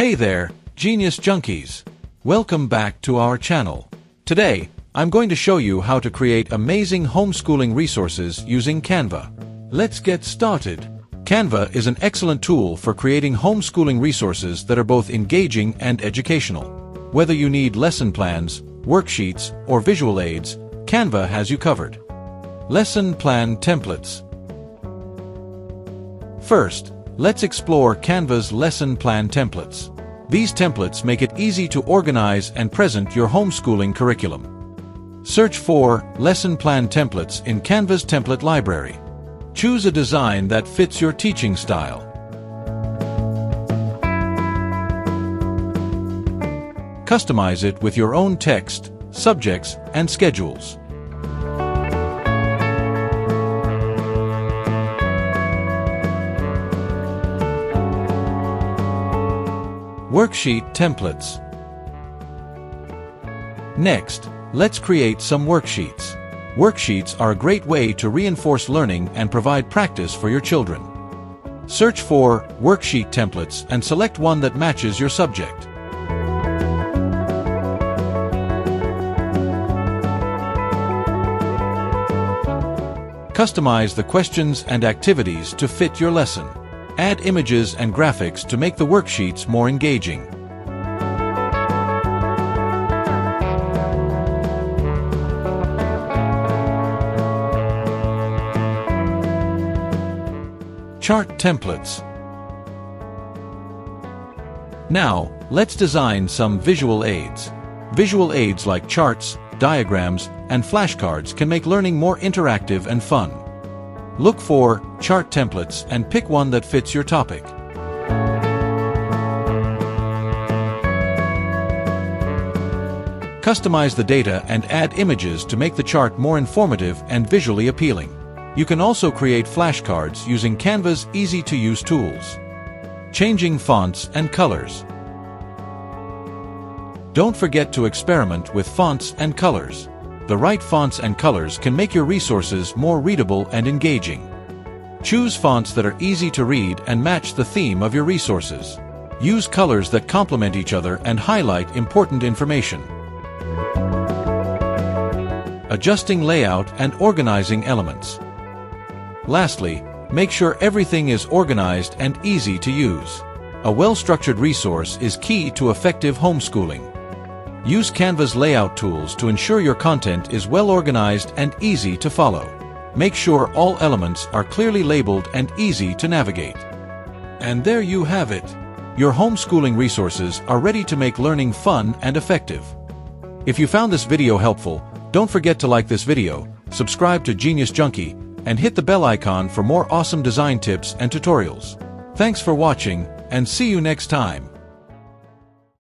Hey there, Genius Junkies! Welcome back to our channel. Today, I'm going to show you how to create amazing homeschooling resources using Canva. Let's get started. Canva is an excellent tool for creating homeschooling resources that are both engaging and educational. Whether you need lesson plans, worksheets, or visual aids, Canva has you covered. Lesson plan templates. First, let's explore Canva's lesson plan templates. These templates make it easy to organize and present your homeschooling curriculum. Search for lesson plan templates in Canva's template library. Choose a design that fits your teaching style. Customize it with your own text, subjects, and schedules. Worksheet templates. Next, let's create some worksheets. Worksheets are a great way to reinforce learning and provide practice for your children. Search for worksheet templates and select one that matches your subject. Customize the questions and activities to fit your lesson. Add images and graphics to make the worksheets more engaging. Chart templates. Now, let's design some visual aids. Visual aids like charts, diagrams, and flashcards can make learning more interactive and fun. Look for chart templates and pick one that fits your topic. Customize the data and add images to make the chart more informative and visually appealing. You can also create flashcards using Canva's easy-to-use tools. Changing fonts and colors. Don't forget to experiment with fonts and colors. The right fonts and colors can make your resources more readable and engaging. Choose fonts that are easy to read and match the theme of your resources. Use colors that complement each other and highlight important information. Adjusting layout and organizing elements. Lastly, make sure everything is organized and easy to use. A well-structured resource is key to effective homeschooling. Use Canva's layout tools to ensure your content is well organized and easy to follow. Make sure all elements are clearly labeled and easy to navigate. And there you have it. Your homeschooling resources are ready to make learning fun and effective. If you found this video helpful, don't forget to like this video, subscribe to Genius Junkie, and hit the bell icon for more awesome design tips and tutorials. Thanks for watching, and see you next time.